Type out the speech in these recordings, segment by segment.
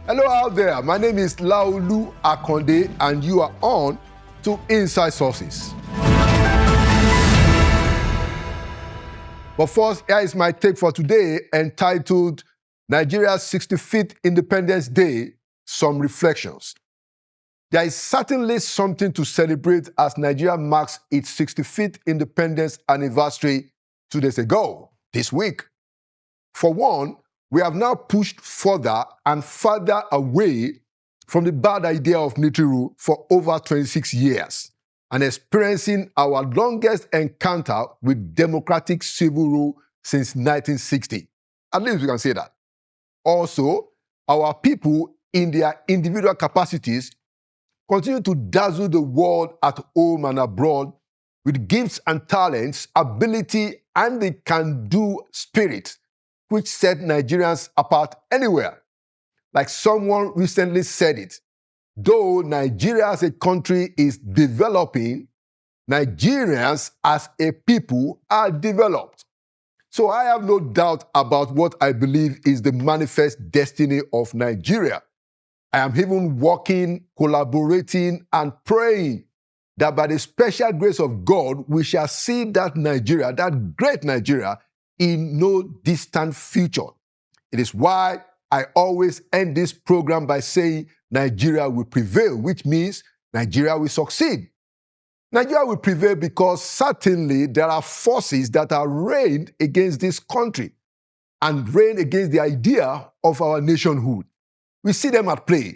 Hello out there, my name is Laolu Akonde and you are on to Inside Sources. But first, here is my take for today entitled Nigeria's 65th Independence Day, Some Reflections. There is certainly something to celebrate as Nigeria marks its 65th independence anniversary 2 days ago, this week. For one, we have now pushed further and further away from the bad idea of military rule for over 26 years and experiencing our longest encounter with democratic civil rule since 1960. At least we can say that. Also, our people in their individual capacities continue to dazzle the world at home and abroad with gifts and talents, ability, and the can-do spirit which set Nigerians apart anywhere. Like someone recently said it, though Nigeria as a country is developing, Nigerians as a people are developed. So I have no doubt about what I believe is the manifest destiny of Nigeria. I am even working, collaborating, and praying that by the special grace of God, we shall see that Nigeria, that great Nigeria, in no distant future. It is why I always end this program by saying Nigeria will prevail, which means Nigeria will succeed. Nigeria will prevail because certainly there are forces that are arrayed against this country and arrayed against the idea of our nationhood. We see them at play.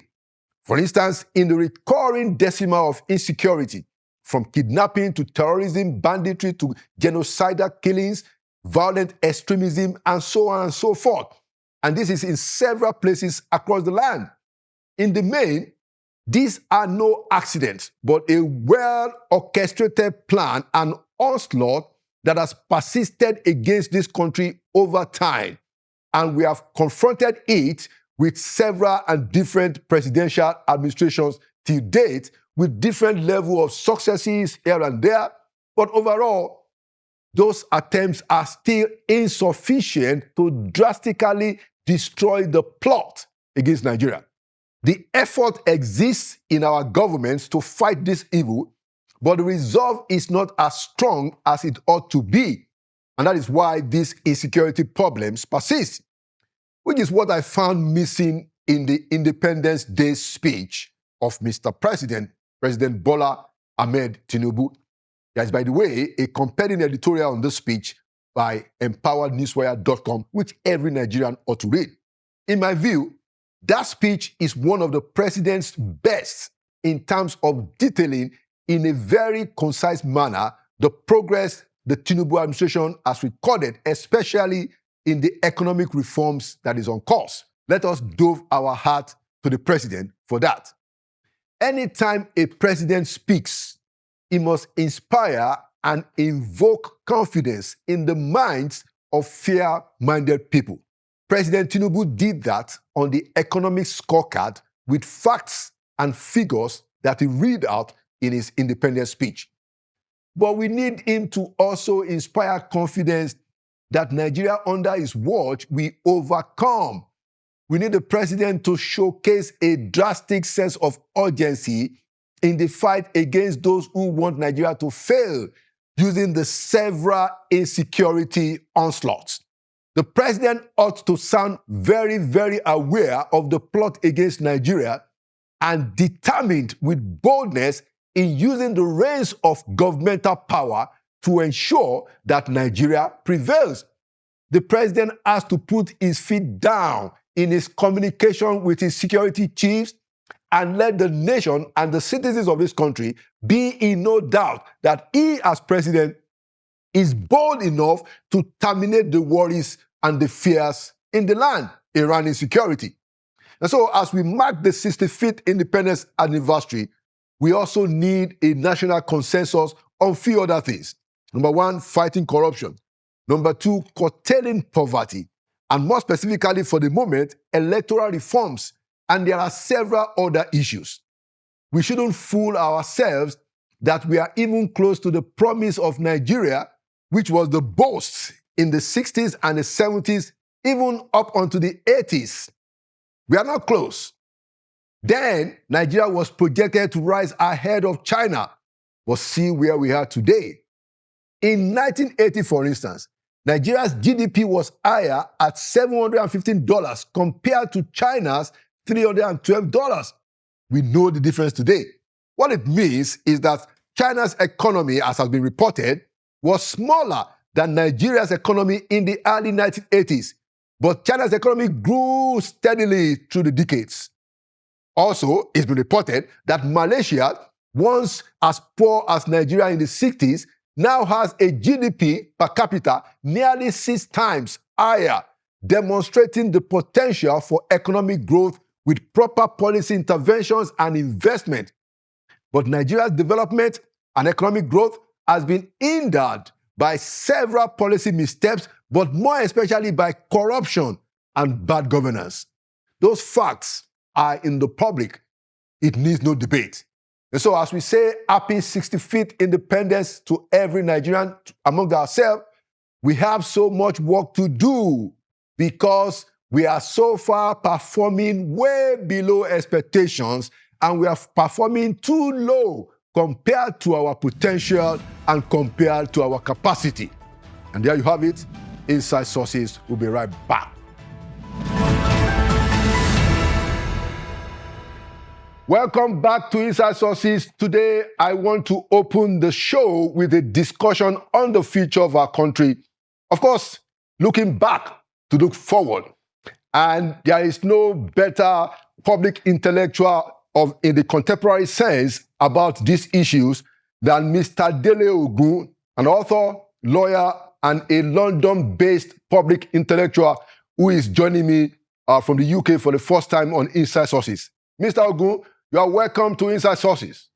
For instance, in the recurring decimal of insecurity, from kidnapping to terrorism, banditry to genocidal killings, violent extremism, and so on and so forth. And this is in several places across the land. In the main, these are no accidents, but a well-orchestrated plan and onslaught that has persisted against this country over time. And we have confronted it with several and different presidential administrations till date, with different level of successes here and there. But overall, those attempts are still insufficient to drastically destroy the plot against Nigeria. The effort exists in our governments to fight this evil, but the resolve is not as strong as it ought to be. And that is why these insecurity problems persist, which is what I found missing in the Independence Day speech of Mr. President Bola Ahmed Tinubu. There is, by the way, a compelling editorial on this speech by empowerednewswire.com, which every Nigerian ought to read. In my view, that speech is one of the president's best in terms of detailing in a very concise manner the progress the Tinubu administration has recorded, especially in the economic reforms that is on course. Let us dove our heart to the president for that. Anytime a president speaks, he must inspire and invoke confidence in the minds of fair-minded people. President Tinubu did that on the economic scorecard with facts and figures that he read out in his independence speech. But we need him to also inspire confidence that Nigeria under his watch will overcome. We need the president to showcase a drastic sense of urgency in the fight against those who want Nigeria to fail using the several insecurity onslaughts. The president ought to sound very, very aware of the plot against Nigeria and determined with boldness in using the reins of governmental power to ensure that Nigeria prevails. The president has to put his feet down in his communication with his security chiefs and let the nation and the citizens of this country be in no doubt that he, as president, is bold enough to terminate the worries and the fears in the land around insecurity. And so, as we mark the 65th independence anniversary, we also need a national consensus on a few other things. Number one, fighting corruption. Number two, curtailing poverty. And more specifically for the moment, electoral reforms. And there are several other issues. We shouldn't fool ourselves that we are even close to the promise of Nigeria, which was the boast in the 60s and the 70s, even up onto the 80s. We are not close. Then Nigeria was projected to rise ahead of China. But see where we are today. In 1980, for instance, Nigeria's GDP was higher at $715 compared to China's $312. We know the difference today. What it means is that China's economy, as has been reported, was smaller than Nigeria's economy in the early 1980s. But China's economy grew steadily through the decades. Also, it's been reported that Malaysia, once as poor as Nigeria in the 60s, now has a GDP per capita nearly 6 times higher, demonstrating the potential for economic growth with proper policy interventions and investment. But Nigeria's development and economic growth has been hindered by several policy missteps, but more especially by corruption and bad governance. Those facts are in the public. It needs no debate. And so as we say happy 65th independence to every Nigerian among ourselves, we have so much work to do because we are so far performing way below expectations and we are performing too low compared to our potential and compared to our capacity. And there you have it. Inside Sources will be right back. Welcome back to Inside Sources. Today, I want to open the show with a discussion on the future of our country. Of course, looking back to look forward. And there is no better public intellectual in the contemporary sense about these issues than Mr. Dele Ogun, an author, lawyer, and a London-based public intellectual who is joining me from the UK for the first time on Inside Sources. Mr. Ogun, you are welcome to Inside Sources.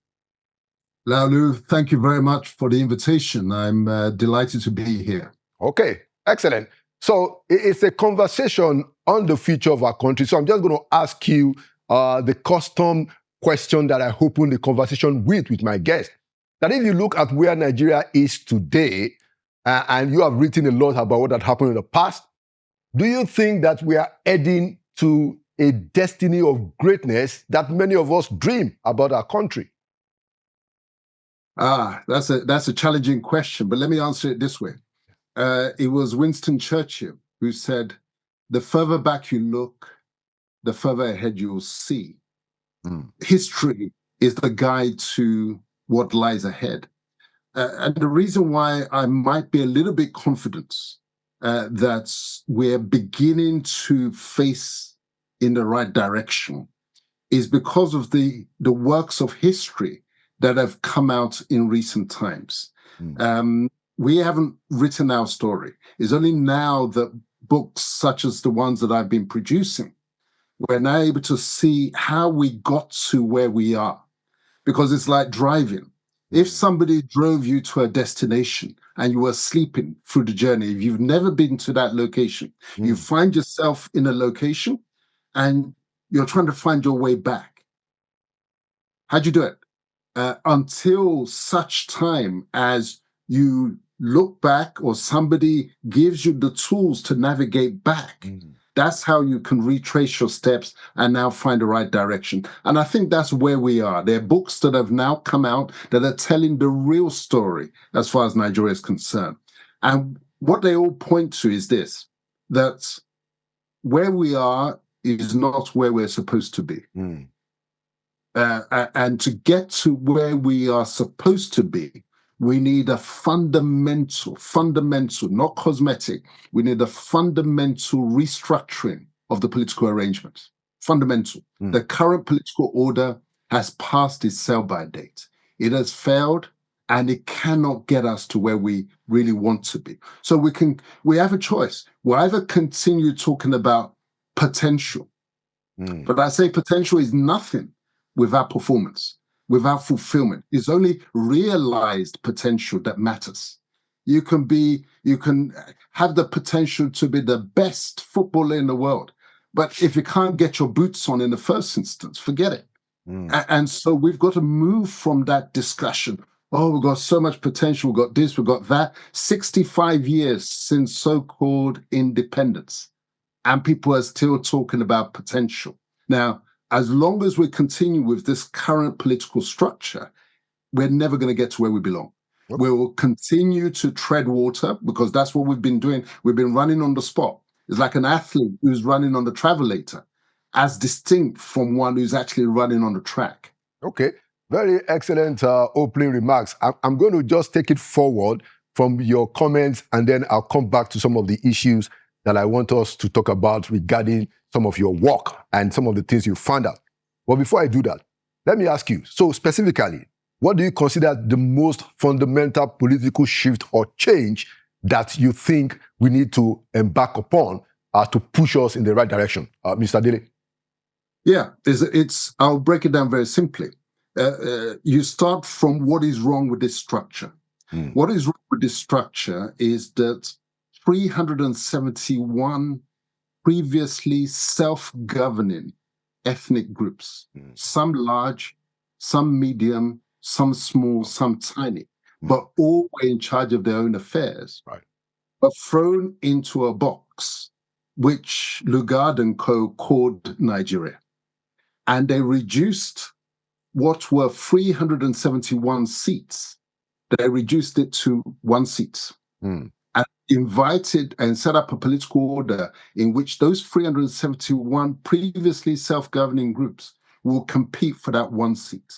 Laulu, thank you very much for the invitation. I'm delighted to be here. Okay, excellent. So it's a conversation on the future of our country. So I'm just going to ask you the custom question that I open the conversation with my guest. That if you look at where Nigeria is today, and you have written a lot about what had happened in the past, do you think that we are heading to a destiny of greatness that many of us dream about our country? That's a challenging question, but let me answer it this way. It was Winston Churchill who said, the further back you look, the further ahead you'll see. History is the guide to what lies ahead. And the reason why I might be a little bit confident that we're beginning to face in the right direction is because of the works of history that have come out in recent times. We haven't written our story. It's only now that books such as the ones that I've been producing, we're now able to see how we got to where we are. Because it's like driving. If somebody drove you to a destination and you were sleeping through the journey, if you've never been to that location, you find yourself in a location and you're trying to find your way back. How'd you do it? Until such time as you look back or somebody gives you the tools to navigate back. That's how you can retrace your steps and now find the right direction. And I think that's where we are. There are books that have now come out that are telling the real story as far as Nigeria is concerned. And what they all point to is this, that where we are is not where we're supposed to be. And to get to where we are supposed to be, we need a fundamental, not cosmetic, we need a fundamental restructuring of the political arrangement. Fundamental. The current political order has passed its sell-by date. It has failed and it cannot get us to where we really want to be. So we have a choice. We'll either continue talking about potential, but I say potential is nothing without performance. Without fulfillment. It's only realized potential that matters. You can have the potential to be the best footballer in the world, but if you can't get your boots on in the first instance, forget it. And so we've got to move from that discussion. Oh, we've got so much potential, we've got this, we've got that. 65 years since so-called independence, and people are still talking about potential. Now, as long as we continue with this current political structure, we're never going to get to where we belong. Yep. We will continue to tread water because that's what we've been doing. We've been running on the spot. It's like an athlete who's running on the travelator, as distinct from one who's actually running on the track. Okay, very excellent opening remarks. I'm going to just take it forward from your comments, and then I'll come back to some of the issues that I want us to talk about regarding some of your work and some of the things you found out. But before I do that, let me ask you, so specifically, what do you consider the most fundamental political shift or change that you think we need to embark upon to push us in the right direction? Mr. Dele? Yeah, I'll break it down very simply. You start from what is wrong with this structure. What is wrong with this structure is that 371 previously self-governing ethnic groups, some large, some medium, some small, some tiny, but all were in charge of their own affairs, right, but thrown into a box, which Lugard and co. called Nigeria. And they reduced what were 371 seats, they reduced it to 1 seat. And invited and set up a political order in which those 371 previously self-governing groups will compete for that 1 seat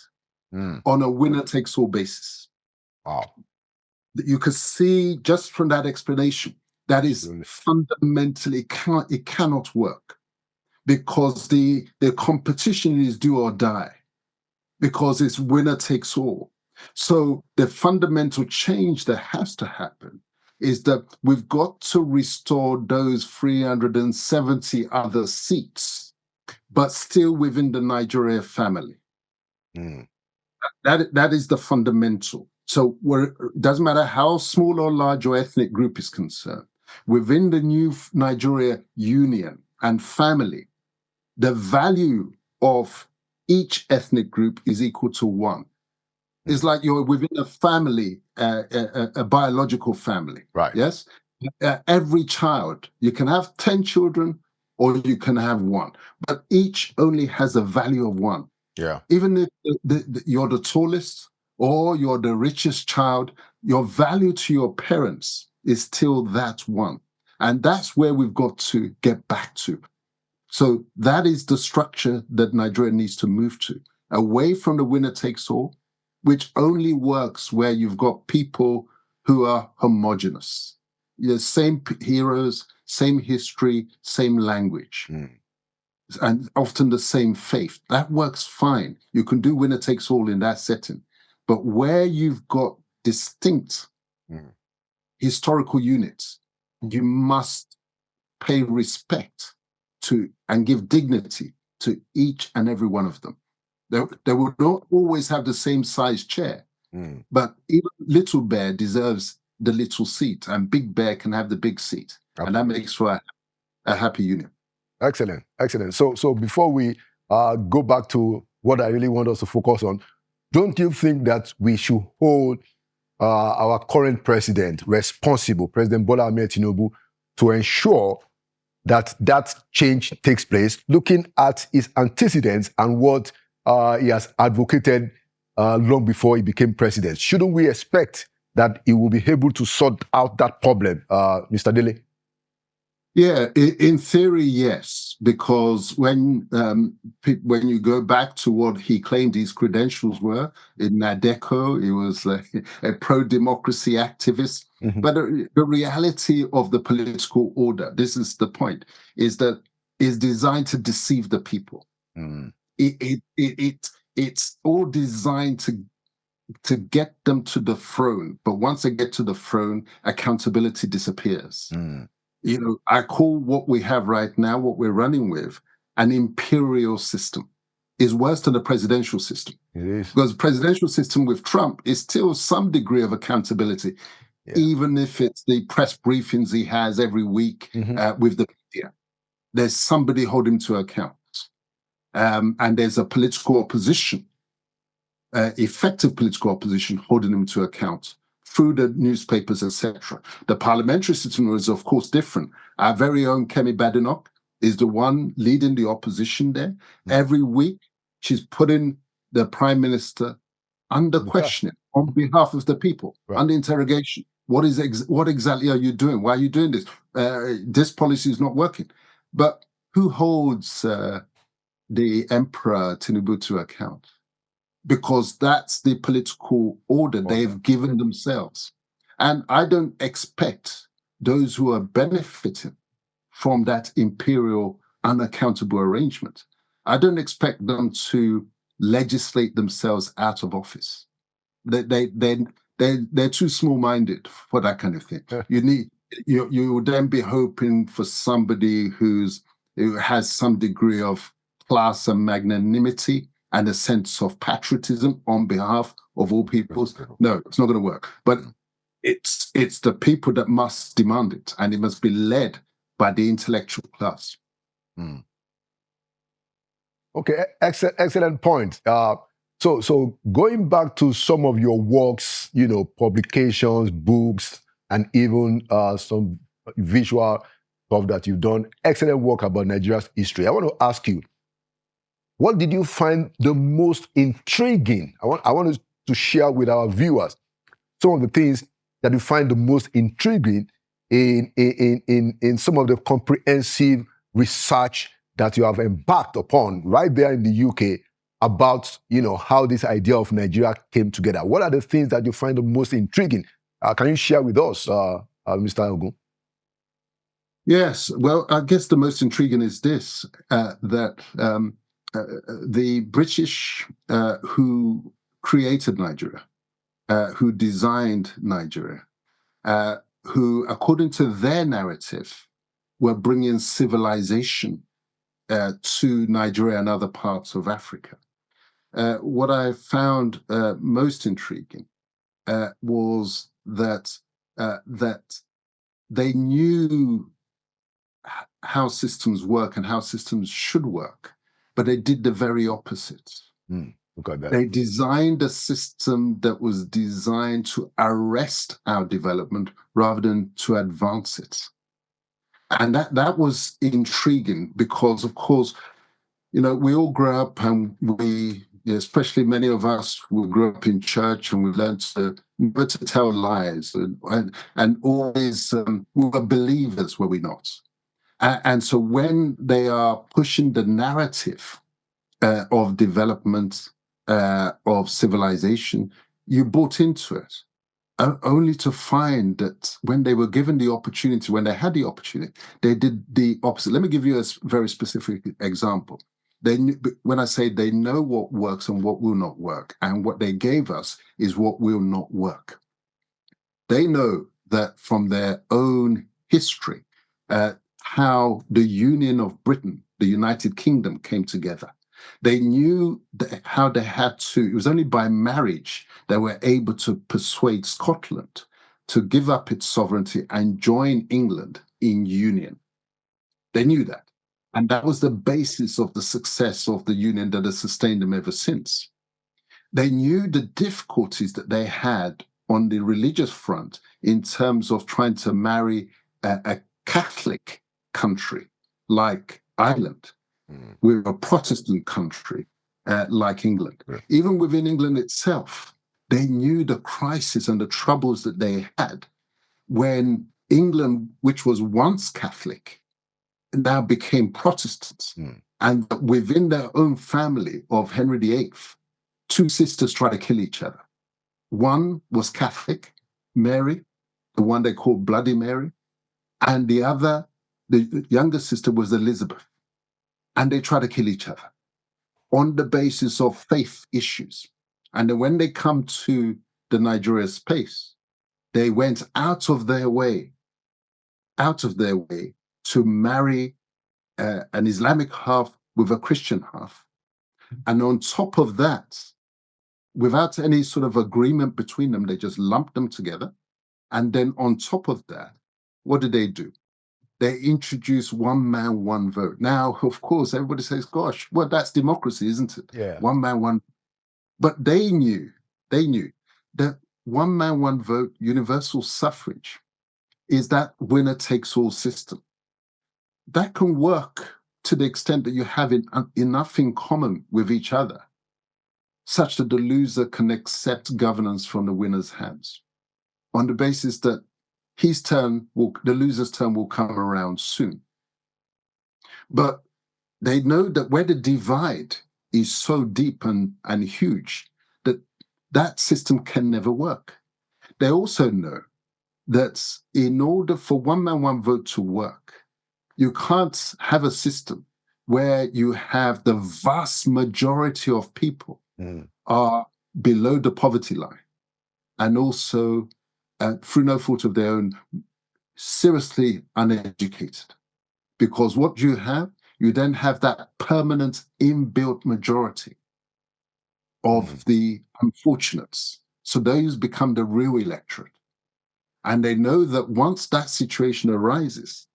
on a winner-takes-all basis. Wow. You could see just from that explanation, that is fundamentally, it cannot work, because the competition is do or die, because it's winner-takes-all. So the fundamental change that has to happen is that we've got to restore those 370 other seats, but still within the Nigeria family. That is the fundamental. So it doesn't matter how small or large your ethnic group is concerned, within the new Nigeria union and family, the value of each ethnic group is equal to 1. It's like you're within a family, a biological family. Right. Yes. Every child, you can have 10 children or you can have 1, but each only has a value of 1. Yeah. Even if you're the tallest or you're the richest child, your value to your parents is still that 1. And that's where we've got to get back to. So that is the structure that Nigeria needs to move to, away from the winner takes all, which only works where you've got people who are homogenous. Same heroes, same history, same language, and often the same faith. That works fine. You can do winner takes all in that setting. But where you've got distinct historical units, you must pay respect to and give dignity to each and every one of them. They will not always have the same size chair, but even Little Bear deserves the little seat, and Big Bear can have the big seat. Absolutely. And that makes for a happy union. Excellent, excellent. So before we go back to what I really want us to focus on, don't you think that we should hold our current president responsible, President Bola Ahmed Tinubu, to ensure that that change takes place, looking at his antecedents and what he has advocated long before he became president? Shouldn't we expect that he will be able to sort out that problem, Mr. Dele? Yeah, in theory, yes, because when you go back to what he claimed his credentials were in NADECO, he was a pro-democracy activist. But the reality of the political order, this is the point, is that it's designed to deceive the people. It's all designed to get them to the throne, but once they get to the throne, accountability disappears. I call what we have right now, what we're running with, an imperial system. Is worse than the presidential system. It is. Because the presidential system with Trump is still some degree of accountability, even if it's the press briefings he has every week with the media. There's somebody holding him to account. And there's a political opposition, effective political opposition holding him to account through the newspapers, etc. The parliamentary system is, of course, different. Our very own Kemi Badenoch is the one leading the opposition there. Every week, she's putting the prime minister under questioning on behalf of the people, under interrogation. What exactly are you doing? Why are you doing this? This policy is not working. But who holds the Emperor Tinubu to account? Because that's the political order they've given themselves. And I don't expect those who are benefiting from that imperial unaccountable arrangement, I don't expect them to legislate themselves out of office. They're too small-minded for that kind of thing. You would then be hoping for somebody who has some degree of class and magnanimity and a sense of patriotism on behalf of all peoples. No, it's not going to work. But it's the people that must demand it, and it must be led by the intellectual class. Okay, excellent point. So going back to some of your works, publications, books, and even some visual stuff that you've done, excellent work about Nigeria's history. I want to ask you, what did you find the most intriguing? I want to share with our viewers some of the things that you find the most intriguing in some of the comprehensive research that you have embarked upon right there in the UK about, how this idea of Nigeria came together. What are the things that you find the most intriguing? Can you share with us, Mr. Ogun? Yes. Well, I guess the most intriguing is this, that the British who created Nigeria, who designed Nigeria, who, according to their narrative, were bringing civilization to Nigeria and other parts of Africa. What I found most intriguing was that they knew how systems work and how systems should work, but they did the very opposite. Look at that. They designed a system that was designed to arrest our development rather than to advance it. And that was intriguing because, of course, we all grow up and especially many of us who grew up in church, and we learned to never to tell lies and always we were believers, were we not? And so when they are pushing the narrative of development, of civilization, you bought into it, only to find that when they were given the opportunity, when they had the opportunity, they did the opposite. Let me give you a very specific example. When I say they know what works and what will not work, and what they gave us is what will not work. They know that from their own history, how the Union of Britain, the United Kingdom, came together. They knew how they had to, it was only by marriage they were able to persuade Scotland to give up its sovereignty and join England in union. They knew that. And that was the basis of the success of the union that has sustained them ever since. They knew the difficulties that they had on the religious front in terms of trying to marry a Catholic country like Ireland with a Protestant country like England. Even within England itself, they knew the crisis and the troubles that they had when England, which was once Catholic, now became Protestants. And within their own family of Henry VIII, two sisters tried to kill each other. One was Catholic, Mary, the one they called Bloody Mary, and the other, the younger sister, was Elizabeth. And they tried to kill each other on the basis of faith issues. And then when they come to the Nigeria space, they went out of their way to marry an Islamic half with a Christian half. And on top of that, without any sort of agreement between them, they just lumped them together. And then on top of that, what did they do? They introduced one man, one vote. Now, of course, everybody says, gosh, well, that's democracy, isn't it? Yeah. One man, one. But they knew that one man, one vote, universal suffrage, is that winner takes all system. that can work to the extent that you have enough in common with each other, such that the loser can accept governance from the winner's hands, on the basis that the loser's turn will come around soon. But they know that where the divide is so deep and huge, that system can never work. They also know that in order for one man, one vote to work, you can't have a system where you have the vast majority of people are below the poverty line and also, through no fault of their own, seriously uneducated. Because what you then have that permanent inbuilt majority of the unfortunates. So those become the real electorate. And they know that once that situation arises,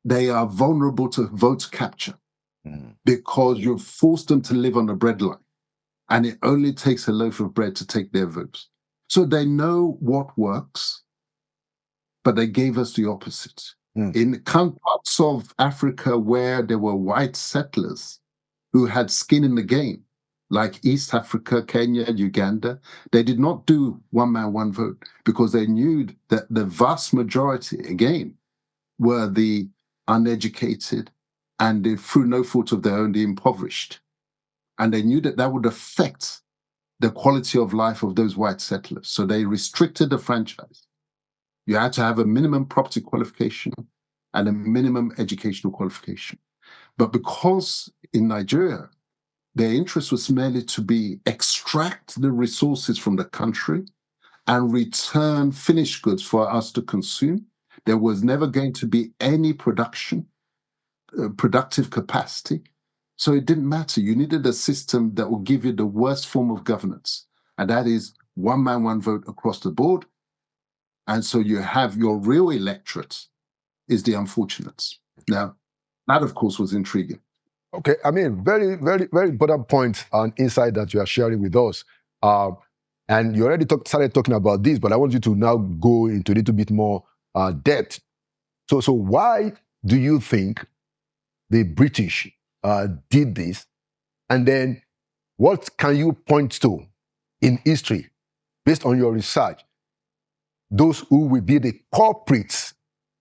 they are vulnerable to vote capture because you've forced them to live on a breadline. And it only takes a loaf of bread to take their votes. So they know what works, but they gave us the opposite. In parts of Africa where there were white settlers who had skin in the game, like East Africa, Kenya, Uganda, they did not do one man, one vote because they knew that the vast majority, again, were the uneducated and through no fault of their own, the impoverished. And they knew that would affect the quality of life of those white settlers. So they restricted the franchise. You had to have a minimum property qualification and a minimum educational qualification. But because in Nigeria, their interest was merely to extract the resources from the country and return finished goods for us to consume, there was never going to be any productive capacity. So it didn't matter. You needed a system that will give you the worst form of governance, and that is one man, one vote across the board. And so you have your real electorate is the unfortunates. Now, that, of course, was intriguing. Okay, I mean, very, very, very important point and insight that you are sharing with us. And you already started talking about this, but I want you to now go into a little bit more depth. So why do you think the British did this? And then what can you point to in history, based on your research, those who will be the culprits,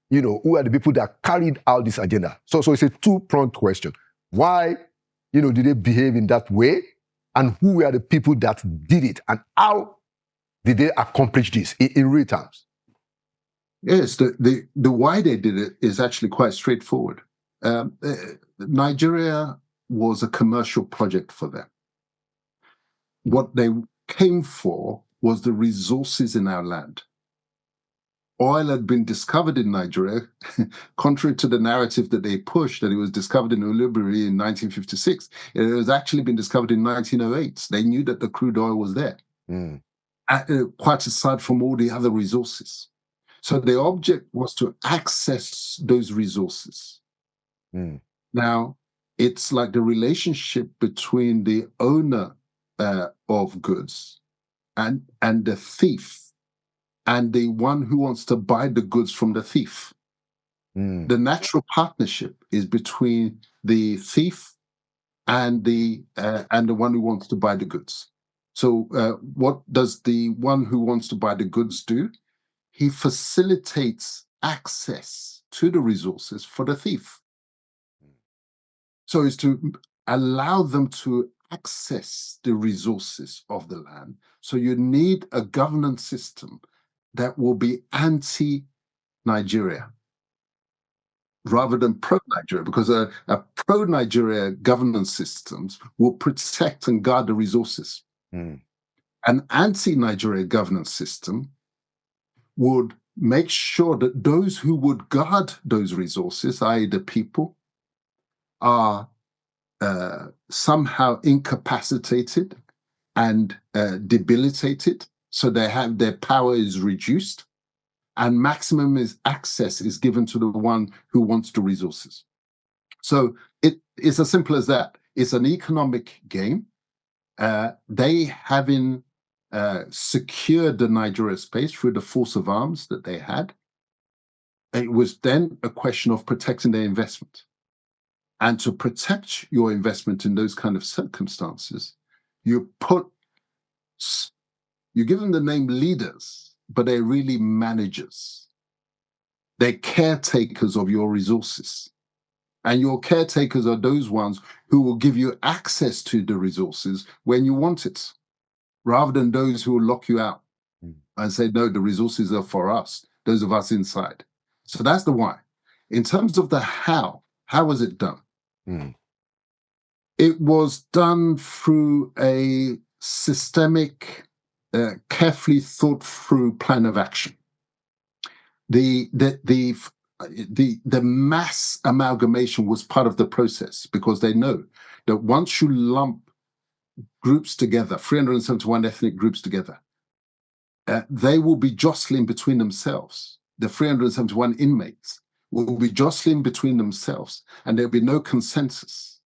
who are the people that carried out this agenda? So it's a two-pronged question. Why, did they behave in that way? And who were the people that did it? And how did they accomplish this in real terms? Yes, the why they did it is actually quite straightforward. Nigeria was a commercial project for them. What they came for was the resources in our land. Oil had been discovered in Nigeria, contrary to the narrative that they pushed, that it was discovered in Ulubiri in 1956. It was actually been discovered in 1908. They knew that the crude oil was there, quite aside from all the other resources. So the object was to access those resources. Now, it's like the relationship between the owner of goods and the thief, and the one who wants to buy the goods from the thief. The natural partnership is between the thief and the one who wants to buy the goods. So what does the one who wants to buy the goods do? He facilitates access to the resources for the thief. So it's to allow them to access the resources of the land. So you need a governance system that will be anti-Nigeria rather than pro-Nigeria, because a pro-Nigeria governance systems will protect and guard the resources. An anti-Nigeria governance system would make sure that those who would guard those resources, i.e. the people, are somehow incapacitated and debilitated, so their power is reduced, and maximum access is given to the one who wants the resources. So it's as simple as that. It's an economic game. They having secured the Nigeria space through the force of arms that they had, it was then a question of protecting their investment. And to protect your investment in those kind of circumstances, you give them the name leaders, but they're really managers. They're caretakers of your resources. And your caretakers are those ones who will give you access to the resources when you want it, rather than those who will lock you out and say, no, the resources are for us, those of us inside. So that's the why. In terms of the how was it done? It was done through a systemic, carefully thought through plan of action. The mass amalgamation was part of the process, because they know that once you lump groups together, 371 ethnic groups together, they will be jostling between themselves. The 371 inmates will be jostling between themselves, and there'll be no consensus.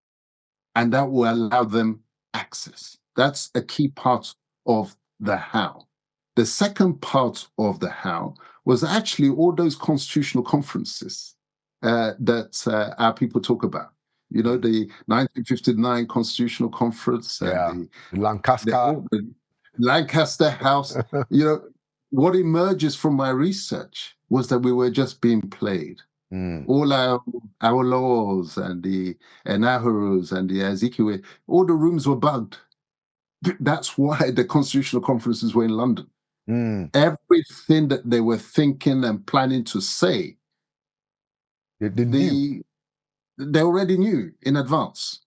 And that will allow them access. That's a key part of the how. The second part of the how was actually all those constitutional conferences that our people talk about. You know, the 1959 Constitutional Conference, and the Lancaster House. You know, what emerges from my research was that we were just being played. All our laws and the Nahurus and the Azikiwe, all the rooms were bugged. That's why the constitutional conferences were in London. Everything that they were thinking and planning to say, they already knew in advance.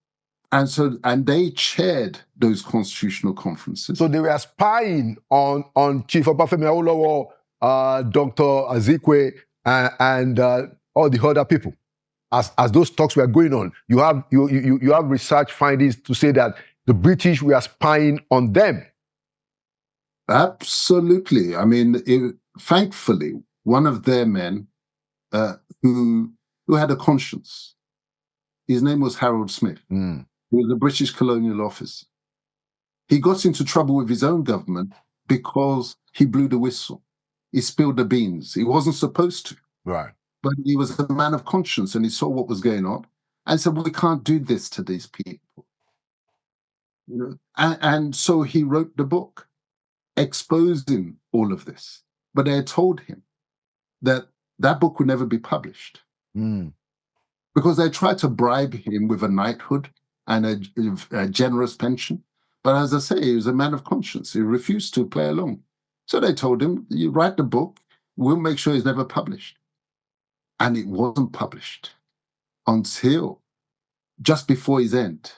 And they chaired those constitutional conferences. So they were spying on Chief Obafemi Awolowo, Dr. Azikiwe, and all the other people. As those talks were going on, you have research findings to say that the British were spying on them. Absolutely. I mean, thankfully, one of their men who had a conscience, his name was Harold Smith. He was a British colonial officer. He got into trouble with his own government because he blew the whistle. He spilled the beans. He wasn't supposed to. Right. But he was a man of conscience, and he saw what was going on and said, well, we can't do this to these people. You know? And so he wrote the book exposing all of this. But they had told him that book would never be published because they tried to bribe him with a knighthood and a generous pension. But as I say, he was a man of conscience. He refused to play along. So they told him, you write the book, we'll make sure it's never published. And it wasn't published until just before his end.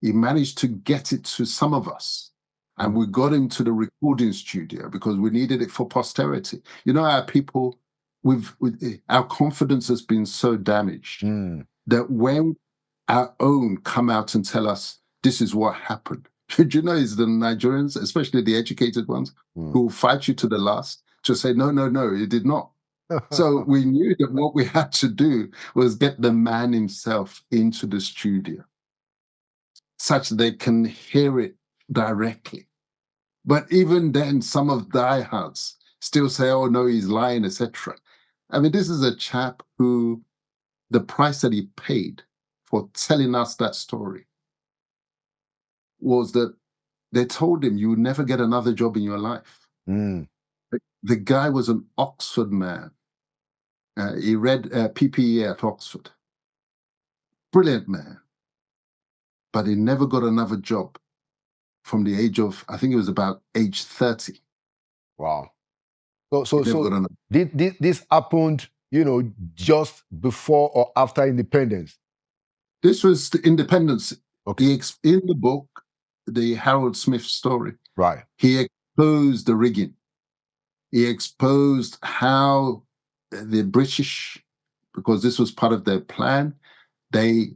He managed to get it to some of us. And we got him to the recording studio because we needed it for posterity. You know, our people, our confidence has been so damaged that when our own come out and tell us this is what happened, you know, it's the Nigerians, especially the educated ones, who will fight you to the last to say, no, it did not. So we knew that what we had to do was get the man himself into the studio such that they can hear it directly. But even then, some of the diehards still say, oh, no, he's lying, etc. I mean, this is a chap who, the price that he paid for telling us that story was that they told him you would never get another job in your life. The guy was an Oxford man. He read PPE at Oxford. Brilliant man. But he never got another job from the age of, I think it was about age 30. Wow. So this happened, you know, just before or after independence? This was the independence. Okay. In the book, the Harold Smith story, right, he exposed the rigging. He exposed how the British, because this was part of their plan, they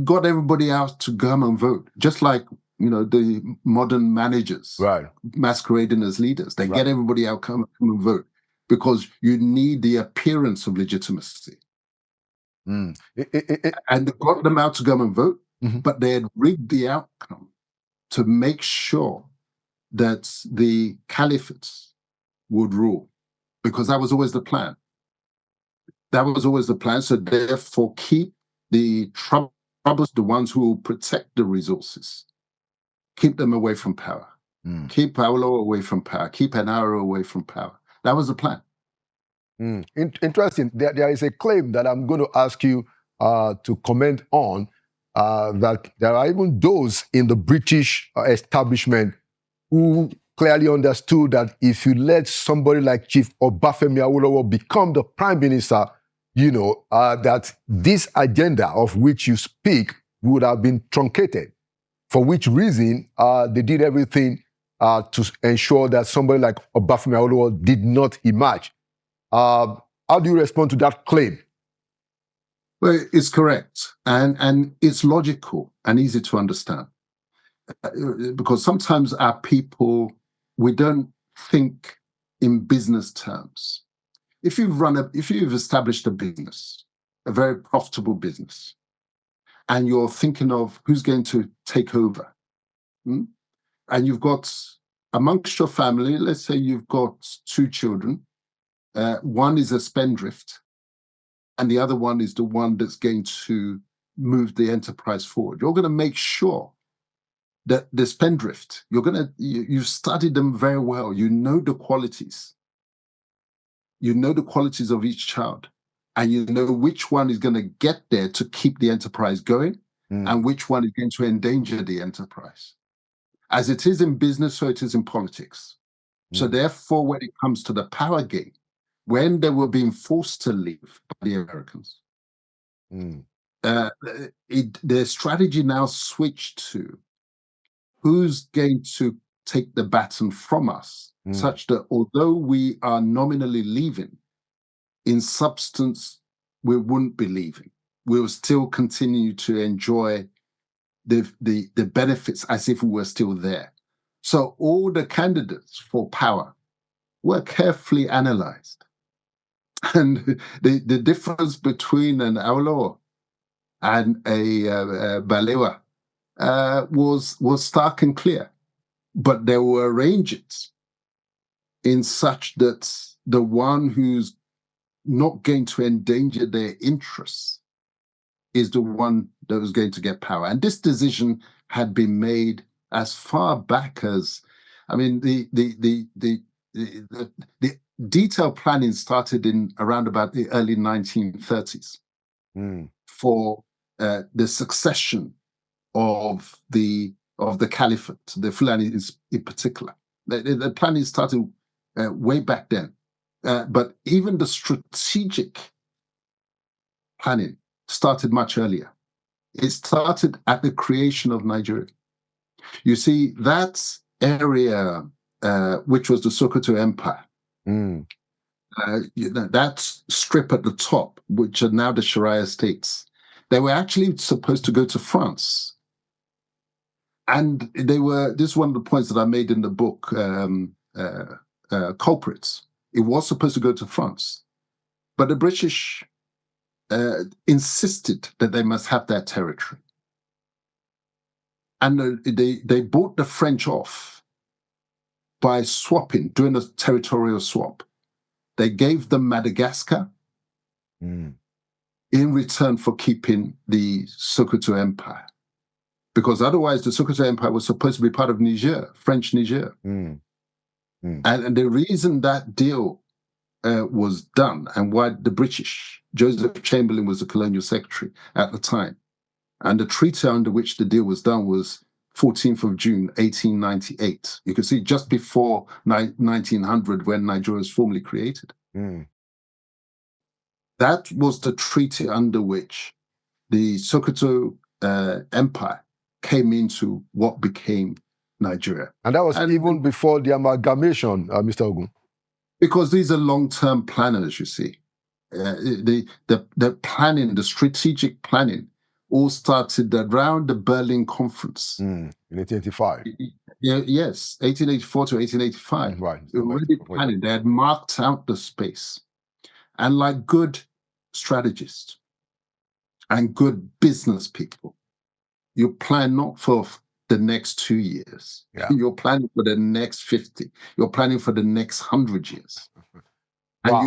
got everybody out to come and vote, just like, you know, the modern managers masquerading as leaders. They get everybody out, come and vote, because you need the appearance of legitimacy. And they got them out to come and vote, but they had rigged the outcome to make sure that the caliphates would rule, because that was always the plan. That was always the plan. So therefore, keep the troubles, the ones who will protect the resources, keep them away from power. Keep Paolo away from power. Keep Anaro away from power. That was the plan. Interesting. There is a claim that I'm going to ask you to comment on, that there are even those in the British establishment who clearly understood that if you let somebody like Chief Obafemi Awolowo become the prime minister, that this agenda of which you speak would have been truncated, for which reason they did everything to ensure that somebody like Obafemi Awolowo did not emerge. How do you respond to that claim? Well, it's correct, and it's logical and easy to understand. Because sometimes our people, we don't think in business terms. If you've established a business, a very profitable business, and you're thinking of who's going to take over, and you've got amongst your family, let's say you've got 2 children, one is a spendthrift, and the other one is the one that's going to move the enterprise forward. You're going to make sure that the spendthrift, you've studied them very well. You know the qualities. You know the qualities of each child, and you know which one is going to get there to keep the enterprise going, and which one is going to endanger the enterprise. As it is in business, so it is in politics. So therefore, when it comes to the power game, when they were being forced to leave by the Americans, the strategy now switched to who's going to take the baton from us, such that although we are nominally leaving, in substance, we wouldn't be leaving. We will still continue to enjoy the benefits as if we were still there. So all the candidates for power were carefully analyzed. And the difference between an Awolowo and a Balewa was stark and clear. But there were arrangements in such that the one who's not going to endanger their interests is the one that was going to get power. And this decision had been made as far back as, the detailed planning started in around about the early 1930s for the succession of the caliphate, the Fulani in particular. The planning started way back then. But even the strategic planning started much earlier. It started at the creation of Nigeria. You see, that area, which was the Sokoto Empire, that strip at the top, which are now the Sharia states, they were actually supposed to go to France. And this is one of the points that I made in the book, Culprits. It was supposed to go to France. But the British insisted that they must have that territory. And they bought the French off by doing a territorial swap. They gave them Madagascar in return for keeping the Sokoto Empire. Because otherwise the Sokoto Empire was supposed to be part of Niger, French Niger. And the reason that deal was done, and why the British, Joseph Chamberlain was the colonial secretary at the time, and the treaty under which the deal was done was 14th of June, 1898. You can see just before 1900, when Nigeria was formally created. That was the treaty under which the Sokoto Empire came into what became Nigeria. And that was even before the amalgamation, Mr. Ogun. Because these are long-term planners, you see. The planning, the strategic planning, all started around the Berlin Conference. In 1885. Yes, 1884 to 1885. Right. Already planning. They had marked out the space. And like good strategists and good business people, you plan not for the next 2 years. Yeah. You're planning for the next 50. You're planning for the next 100 years. and Wow.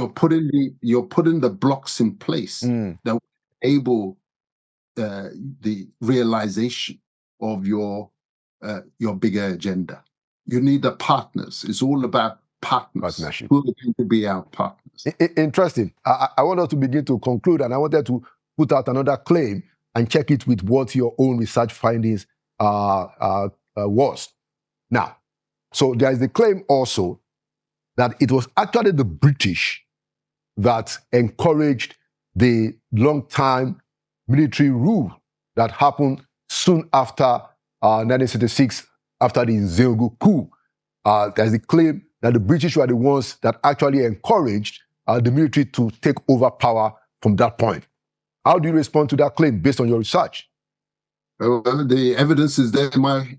you're putting the blocks in place that will enable the realization of your bigger agenda. You need the partners. It's all about partners. Partnership. Who are going to be our partners? Interesting. I want us to begin to conclude, and I wanted to put out another claim and check it with what your own research findings was. Now, so there is the claim also that it was actually the British that encouraged the long-time military rule that happened soon after 1966, after the Nzeogu coup. There's the claim that the British were the ones that actually encouraged the military to take over power from that point. How do you respond to that claim based on your research? The evidence is there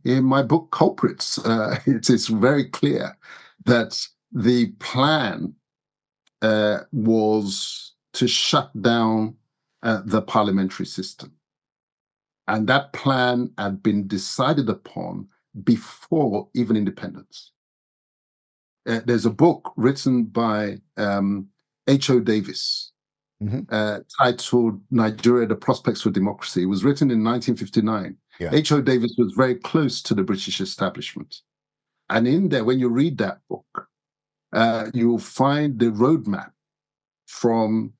in my book, Culprits. It's very clear that the plan was to shut down the parliamentary system. And that plan had been decided upon before even independence. There's a book written by H.O. Davis titled Nigeria, the Prospects for Democracy. It was written in 1959. Yeah. H.O. Davis was very close to the British establishment. And in there, when you read that book, you'll find the roadmap from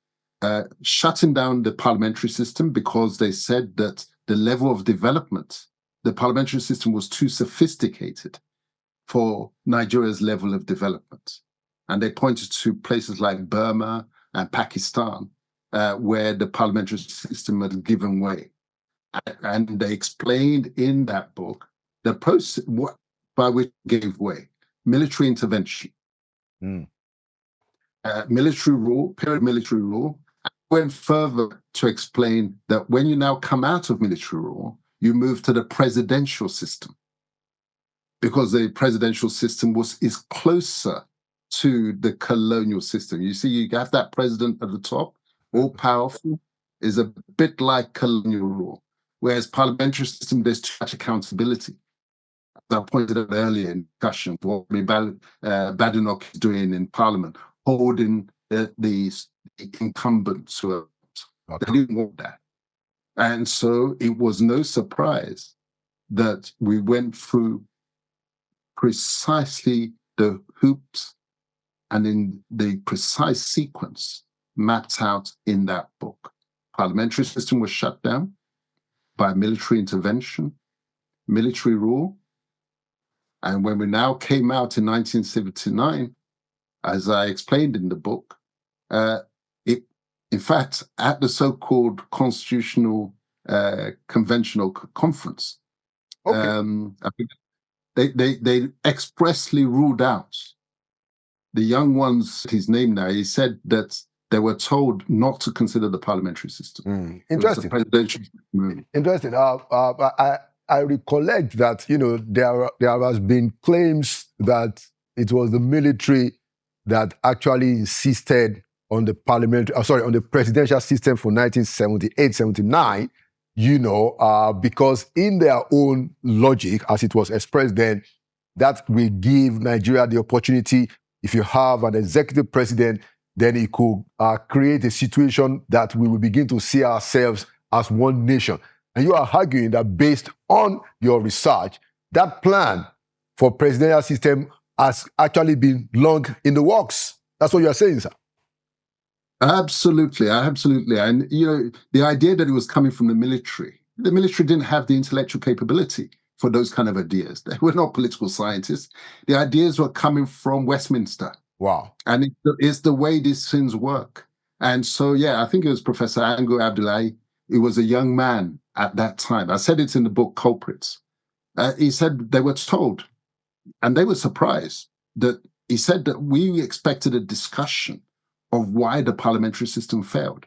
shutting down the parliamentary system because they said that the level of development, the parliamentary system was too sophisticated for Nigeria's level of development. And they pointed to places like Burma and Pakistan, where the parliamentary system had given way. And they explained in that book the process by which it gave way: military intervention, military rule, period military rule. I went further to explain that when you now come out of military rule, you move to the presidential system, because the presidential system is closer to the colonial system. You see, you have that president at the top, all powerful, is a bit like colonial rule. Whereas parliamentary system, there's too much accountability. As I pointed out earlier in discussion, what Badenoch is doing in Parliament, holding the incumbents who are, they didn't want that. And so it was no surprise that we went through precisely the hoops and in the precise sequence mapped out in that book. Parliamentary system was shut down by military intervention, military rule. And when we now came out in 1979, as I explained in the book, in fact, at the so-called Constitutional Conventional Conference, I think they expressly ruled out the young ones, his name now, he said that they were told not to consider the parliamentary system. Interesting. Presidential system. Interesting. I recollect that, there has been claims that it was the military that actually insisted on the on the presidential system for 1978-79, because in their own logic, as it was expressed then, that will give Nigeria the opportunity. If you have an executive president, then it could create a situation that we will begin to see ourselves as one nation. And you are arguing that based on your research, that plan for presidential system has actually been long in the works. That's what you are saying, sir. Absolutely. And, the idea that it was coming from the military didn't have the intellectual capability for those kind of ideas. They were not political scientists. The ideas were coming from Westminster. Wow. And it's the way these things work. And so, I think it was Professor Ango Abdullahi. He was a young man at that time. I said it in the book, Culprits. He said they were told, and they were surprised, that he said that we expected a discussion of why the parliamentary system failed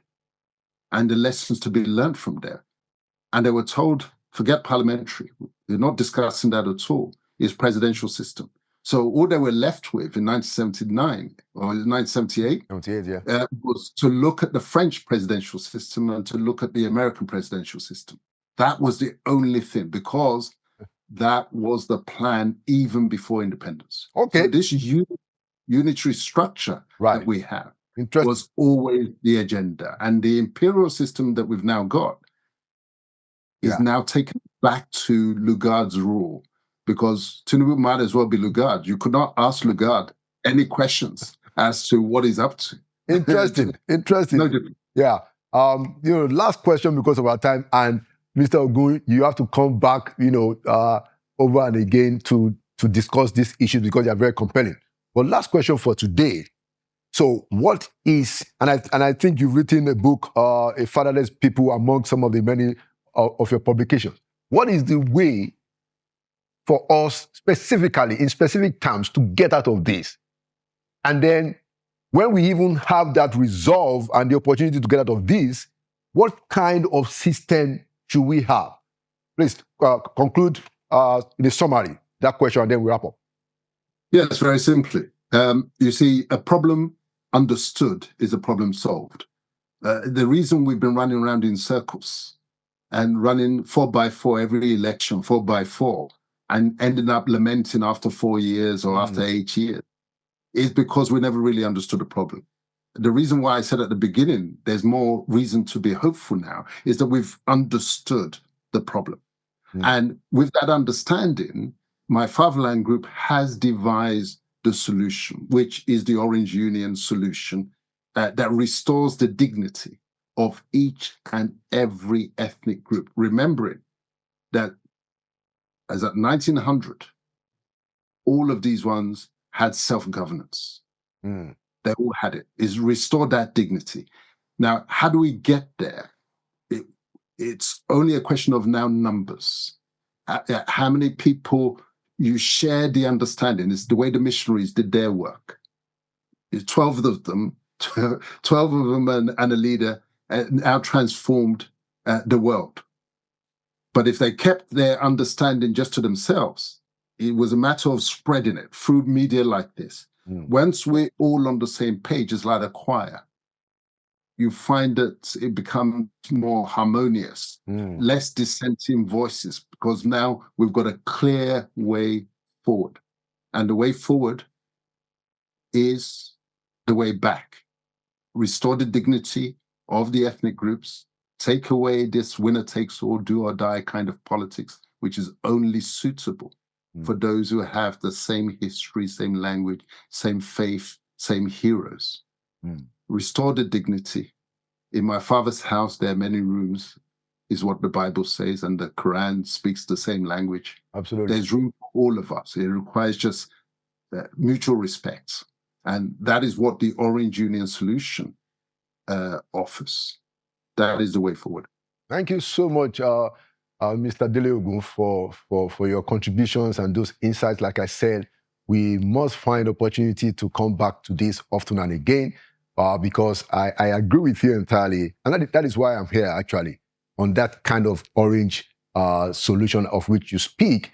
and the lessons to be learned from there. And they were told, forget parliamentary. We're not discussing that at all. It's presidential system. So all they were left with in 1979 or 1978 was to look at the French presidential system and to look at the American presidential system. That was the only thing, because that was the plan even before independence. Okay. So this unitary structure that we have Interesting. was always the agenda. And the imperial system that we've now got is now taken back to Lugard's rule, because Tinubu might as well be Lugard. You could not ask Lugard any questions as to what he's up to. Interesting. No different. Yeah. Last question because of our time. And Mr. Ogun, you have to come back, over and again to discuss these issues because they are very compelling. But last question for today. So what is, and I think you've written a book, A Fatherless People, among some of the many of your publications. What is the way for us specifically, in specific terms, to get out of this? And then when we even have that resolve and the opportunity to get out of this, what kind of system should we have? Please conclude in a summary that question, and then we wrap up. Yes, very simply. You see, a problem understood is a problem solved. The reason we've been running around in circles and running 4x4 every election, 4x4, and ending up lamenting after 4 years or after 8 years is because we never really understood the problem. The reason why I said at the beginning there's more reason to be hopeful now is that we've understood the problem. And with that understanding, my fatherland group has devised the solution, which is the Orange Union solution that restores the dignity of each and every ethnic group. Remembering that as at 1900, all of these ones had self-governance. They all had it. It's restored that dignity. Now, how do we get there? It's only a question of now numbers. How many people you share the understanding. It's the way the missionaries did their work. It's 12 of them, 12 of them and a leader now transformed the world. But if they kept their understanding just to themselves, it was a matter of spreading it through media like this. Once we're all on the same page, it's like a choir. You find that it becomes more harmonious, less dissenting voices, because now we've got a clear way forward. And the way forward is the way back. Restore the dignity of the ethnic groups, take away this winner takes all, do or die kind of politics, which is only suitable for those who have the same history, same language, same faith, same heroes. Restore the dignity. In my father's house, there are many rooms, is what the Bible says, and the Quran speaks the same language. Absolutely. There's room for all of us. It requires just mutual respect. And that is what the Orange Union solution offers. That is the way forward. Thank you so much, Mr. Dele Ogun, for your contributions and those insights. Like I said, we must find opportunity to come back to this often and again, because I agree with you entirely. And that is why I'm here, actually, on that kind of orange solution of which you speak,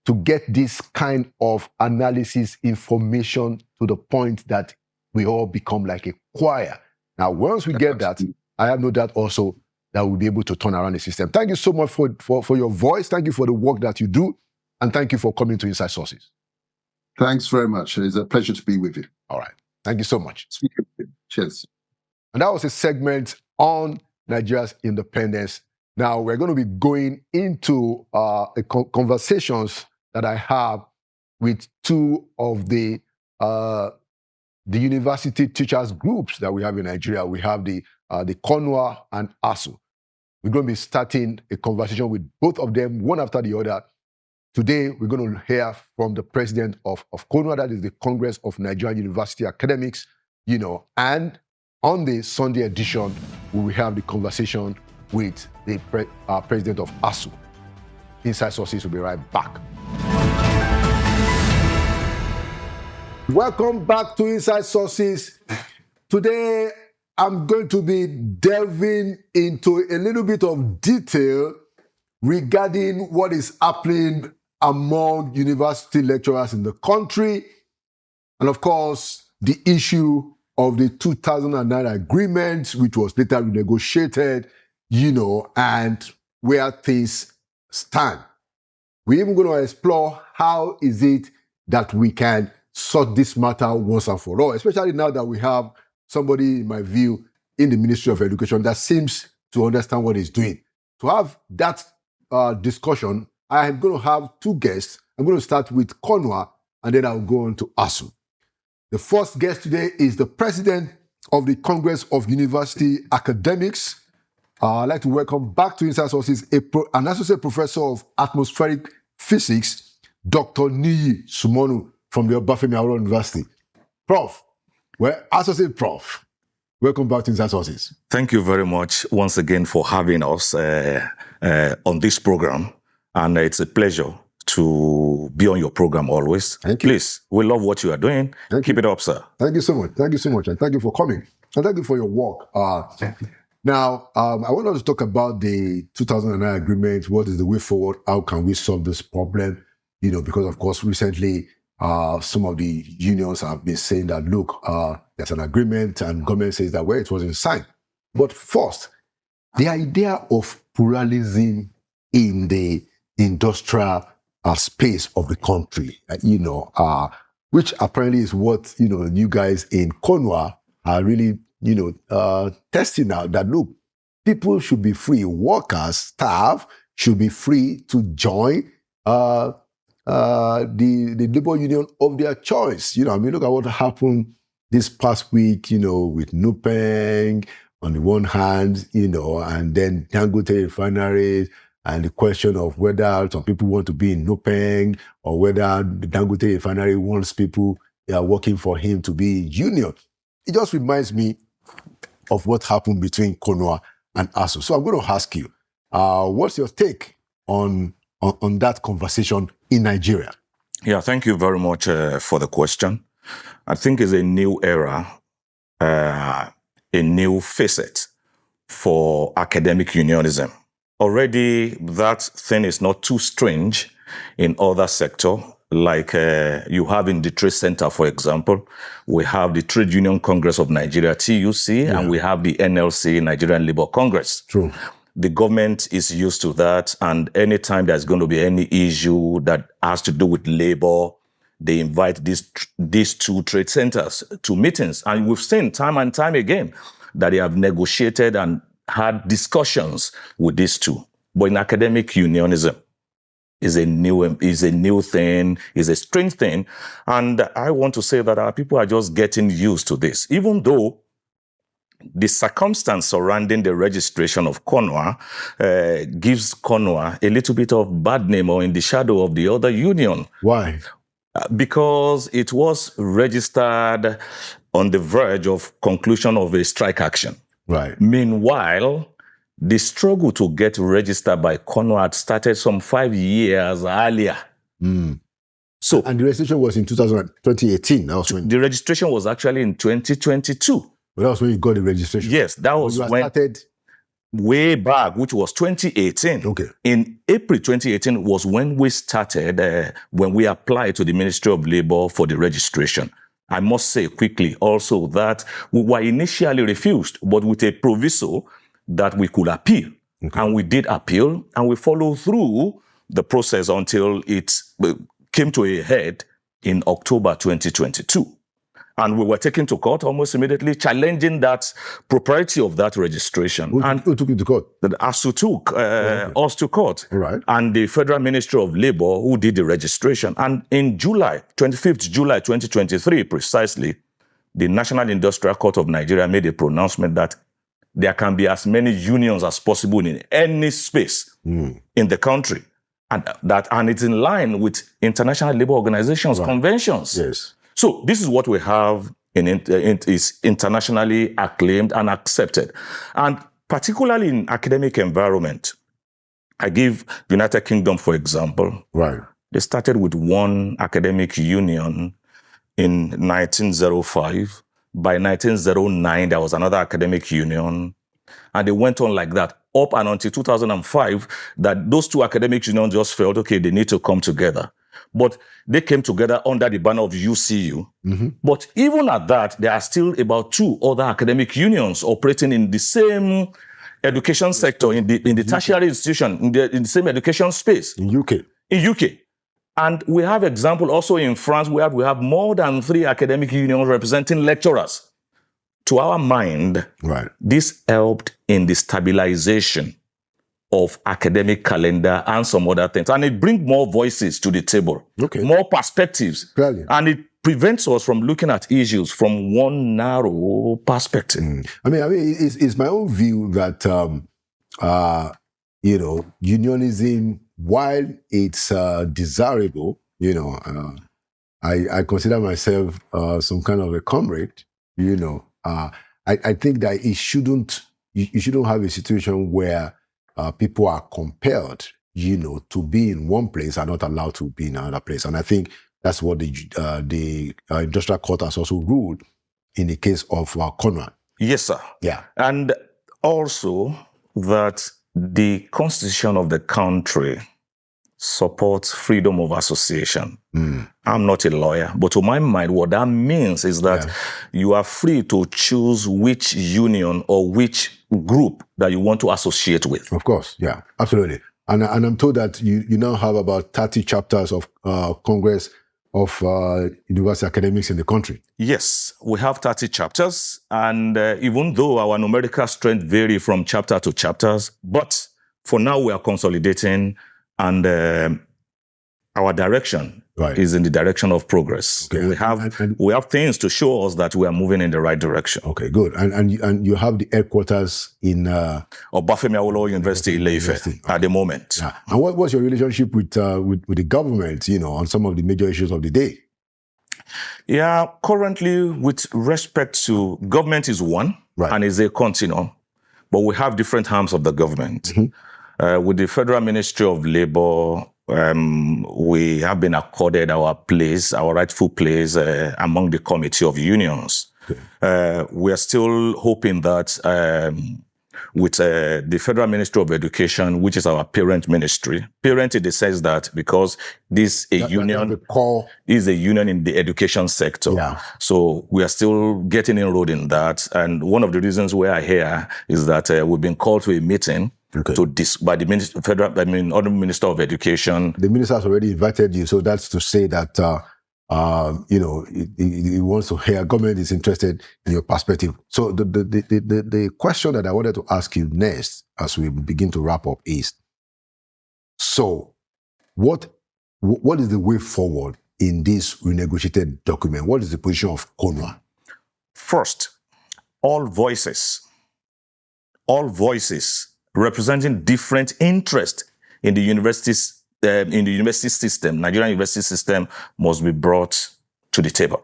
to get this kind of analysis, information to the point that we all become like a choir. Now, once we get that, I have no doubt also that we'll be able to turn around the system. Thank you so much for your voice. Thank you for the work that you do. And thank you for coming to Inside Sources. Thanks very much. It's a pleasure to be with you. All right. Thank you so much. Cheers. And that was a segment on Nigeria's independence. Now, we're going to be going into conversations that I have with two of the university teachers groups that we have in Nigeria. We have the CONUA and ASU. We're going to be starting a conversation with both of them, one after the other. Today, we're going to hear from the president of CONUA, that is the Congress of Nigerian University Academics, and on the Sunday edition, we will have the conversation with the president of ASU. Inside Sources will be right back. Welcome back to Inside Sources. Today, I'm going to be delving into a little bit of detail regarding what is happening among university lecturers in the country, and of course, the issue of the 2009 agreement, which was later renegotiated, and where things stand. We're even going to explore how is it that we can sort this matter once and for all, especially now that we have somebody, in my view, in the Ministry of Education that seems to understand what he's doing. To have that discussion, I am going to have two guests. I'm going to start with Konwa, and then I'll go on to ASU. The first guest today is the president of the Congress of University Academics. I'd like to welcome back to Inside Sources an associate professor of atmospheric physics, Dr. Niyi Sumonu from the Obafemi Awolowo University. Prof, Associate Prof, welcome back to Inside Sources. Thank you very much once again for having us on this program. And it's a pleasure to be on your program always. Thank you. Please, we love what you are doing. Keep it up, sir. Thank you so much. Thank you so much. And thank you for coming. And thank you for your work. Now, I want us to talk about the 2009 agreement. What is the way forward? How can we solve this problem? Because, of course, recently, some of the unions have been saying that, look, there's an agreement and government says that, it wasn't signed. But first, the idea of pluralism in the industrial space of the country, which apparently is what, you guys in Konwa are really, testing out that, look, people should be free. Workers, staff should be free to join the labor union of their choice. Look at what happened this past week, with Nupeng on the one hand, and then Dangote refineries, and the question of whether some people want to be in Nupeng or whether the Dangote refinery wants people working for him to be in union. It just reminds me of what happened between Konwa and ASU. So I'm going to ask you, what's your take on that conversation in Nigeria? Yeah, thank you very much for the question. I think it's a new era, a new facet for academic unionism. Already, that thing is not too strange in other sectors. Like you have in the Trade Center, for example, we have the Trade Union Congress of Nigeria, TUC, and we have the NLC, Nigerian Labour Congress. True. The government is used to that, and anytime there's going to be any issue that has to do with labor, they invite these two trade centers to meetings. And we've seen time and time again that they have negotiated and had discussions with these two. But in academic unionism, is a new thing, is a strange thing. And I want to say that our people are just getting used to this, even though the circumstance surrounding the registration of Konwa gives Konwa a little bit of bad name or in the shadow of the other union. Why? Because it was registered on the verge of conclusion of a strike action. Right. Meanwhile, the struggle to get registered by Konwa had started some 5 years earlier. So, and the registration was in 2018. That was when the registration was actually in 2022. Well, that was when you got the registration. Yes, that was when started way back, which was 2018. Okay. In April 2018 was when we started, when we applied to the Ministry of Labour for the registration. I must say quickly also that we were initially refused, but with a proviso that we could appeal. Okay. And we did appeal, and we followed through the process until it came to a head in October 2022. And we were taken to court almost immediately, challenging that propriety of that registration. Who took you to court? The ASU took us to court. All right. And the Federal Ministry of Labour, who did the registration. And in July, 25th July 2023, precisely, the National Industrial Court of Nigeria made a pronouncement that there can be as many unions as possible in any space in the country. And it's in line with International Labour Organization's conventions. Yes. So this is what we have is internationally acclaimed and accepted. And particularly in academic environment, I give United Kingdom, for example. Right. They started with one academic union in 1905. By 1909, there was another academic union. And they went on like that up and until 2005, that those two academic unions just felt, okay, they need to come together. But they came together under the banner of UCU. Mm-hmm. But even at that, there are still about 2 other academic unions operating in the same education sector, in the tertiary institution, in the same education space. In UK. In UK. And we have example also in France, we have more than 3 academic unions representing lecturers. to our mind, Right. this helped in the stabilization of academic calendar and some other things. And it brings more voices to the table, Okay. more perspectives. Clearly. And it prevents us from looking at issues from one narrow perspective. I mean, it's my own view that, unionism, while it's desirable, I consider myself some kind of a comrade, I think that you shouldn't have a situation where people are compelled, to be in one place and not allowed to be in another place. And I think that's what the industrial court has also ruled in the case of Conrad. Yes, sir. Yeah. And also that the constitution of the country supports freedom of association. I'm not a lawyer, but to my mind, what that means is that you are free to choose which union or which group that you want to associate with. Of course, yeah, absolutely. And I'm told that you now have about 30 chapters of Congress of university academics in the country. Yes, we have 30 chapters, and even though our numerical strength vary from chapter to chapters, but for now we are consolidating, and our direction is in the direction of progress. Okay. We have things to show us that we are moving in the right direction. Okay, good. And you have the headquarters in Obafemi Awolowo University, Ile-Ife, at the moment. Yeah. And what's your relationship with the government, on some of the major issues of the day? Yeah, currently, with respect to government is one, and is a continuum, but we have different arms of the government. With the Federal Ministry of Labor, we have been accorded our place, our rightful place among the Committee of Unions. We are still hoping that with the Federal Ministry of Education, which is our parent ministry, parent in the sense that because this union is a union in the education sector. Yeah. So we are still getting enrolled in that. And one of the reasons we are here is that we've been called to a meeting by the Honourable Minister of Education. The minister has already invited you, so that's to say that he wants to hear. Government is interested in your perspective. So the question that I wanted to ask you next, as we begin to wrap up, is: so what is the way forward in this renegotiated document? What is the position of CONRA? First, all voices representing different interests in the universities, in the university system, Nigerian university system, must be brought to the table.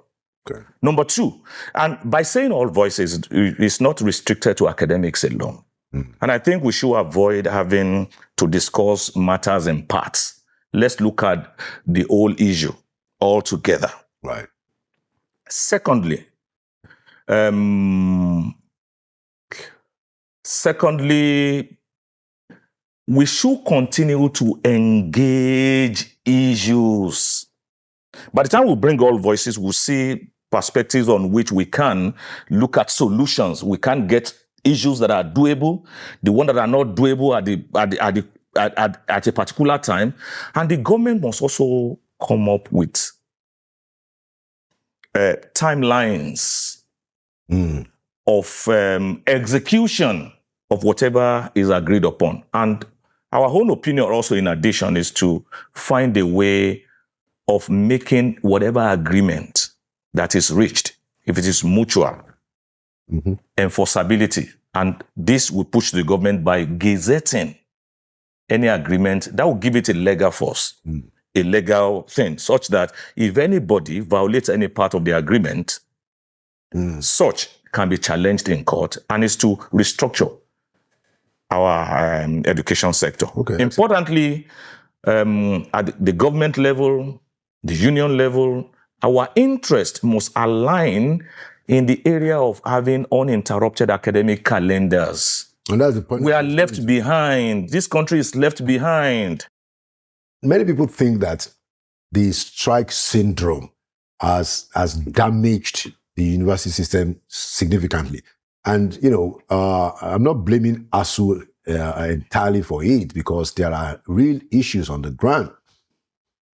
Okay. Number two, and by saying all voices, it's not restricted to academics alone. And I think we should avoid having to discuss matters in parts. Let's look at the whole issue altogether. Right. Secondly, we should continue to engage issues. By the time we bring all voices, we'll see perspectives on which we can look at solutions. We can get issues that are doable, the ones that are not doable at a particular time. And the government must also come up with timelines of execution of whatever is agreed upon. And our own opinion also, in addition, is to find a way of making whatever agreement that is reached, if it is mutual, enforceability. And this will push the government by gazetting any agreement that will give it a legal force, a legal thing, such that if anybody violates any part of the agreement, such can be challenged in court, and is to restructure our education sector. Okay. Importantly, at the government level, the union level, our interest must align in the area of having uninterrupted academic calendars. And that's the point. We are left behind. This country is left behind. Many people think that the strike syndrome has damaged the university system significantly. And, I'm not blaming ASU entirely for it, because there are real issues on the ground.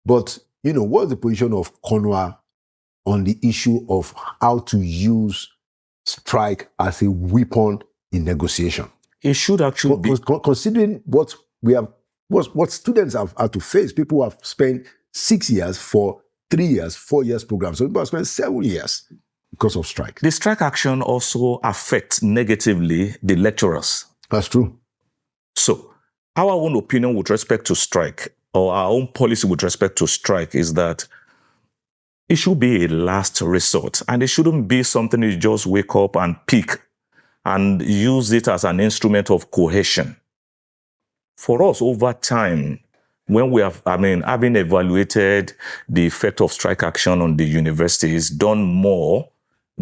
But, what's the position of CONRA on the issue of how to use strike as a weapon in negotiation? It should actually be. Considering what we have, what students have had to face, people who have spent 6 years for 3 years, 4 years programs. So people have spent 7 years because of strike. The strike action also affects negatively the lecturers. That's true. So our own opinion with respect to strike, or our own policy with respect to strike, is that it should be a last resort, and it shouldn't be something you just wake up and pick and use it as an instrument of cohesion. For us, over time, when we have, having evaluated the effect of strike action on the universities, done more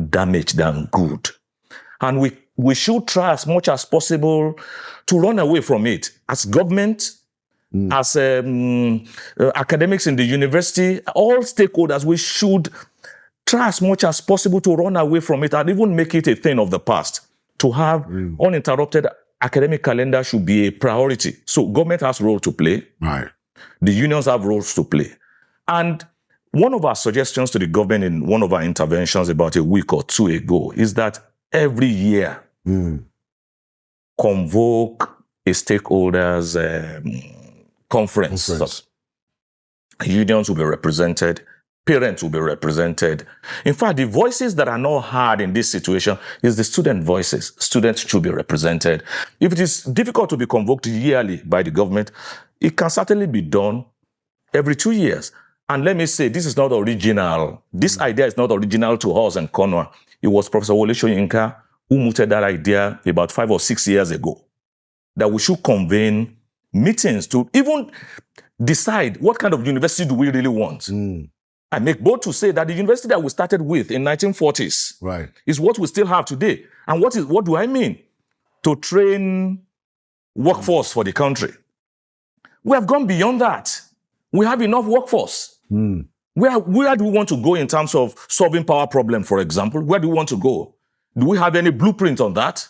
damage than good. And we should try as much as possible to run away from it. As government, as academics in the university, all stakeholders, we should try as much as possible to run away from it and even make it a thing of the past. To have uninterrupted academic calendar should be a priority. So government has a role to play. Right. The unions have roles to play. And one of our suggestions to the government in one of our interventions about a week or two ago is that every year convoke a stakeholders conference. Unions will be represented. Parents will be represented. In fact, the voices that are not heard in this situation is the student voices. Students should be represented. If it is difficult to be convoked yearly by the government, it can certainly be done every 2 years. And let me say, this is not original. This idea is not original to us and Conway. It was Professor Wole Soyinka who mooted that idea about 5 or 6 years ago, that we should convene meetings to even decide what kind of university do we really want. I make bold to say that the university that we started with in 1940s is what we still have today. And what do I mean? To train workforce for the country. We have gone beyond that. We have enough workforce. Where do we want to go in terms of solving power problem, for example? Where do we want to go? Do we have any blueprint on that?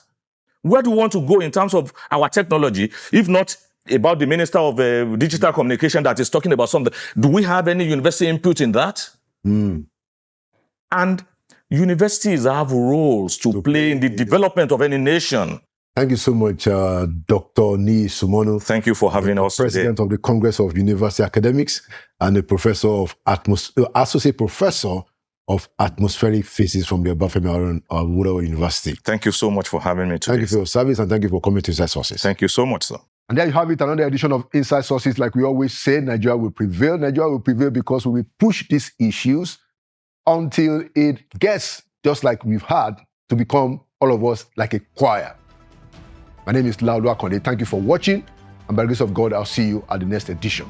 Where do we want to go in terms of our technology, if not about the Minister of Digital Communication that is talking about something? Do we have any university input in that? And universities have roles to play in the development of any nation. Thank you so much, Dr. Ni Sumono. Thank you for having us President today. of the Congress of University Academics and a professor of Associate Professor of Atmospheric Physics from the Obafemi Awolowo University. Thank you so much for having me today. Thank you for your service and thank you for coming to Inside Sources. Thank you so much, sir. And there you have it, another edition of Inside Sources. Like we always say, Nigeria will prevail. Nigeria will prevail because we will push these issues until it gets, just like we've had, to become, all of us, like a choir. My name is Laolu Akonde. Thank you for watching. And by the grace of God, I'll see you at the next edition.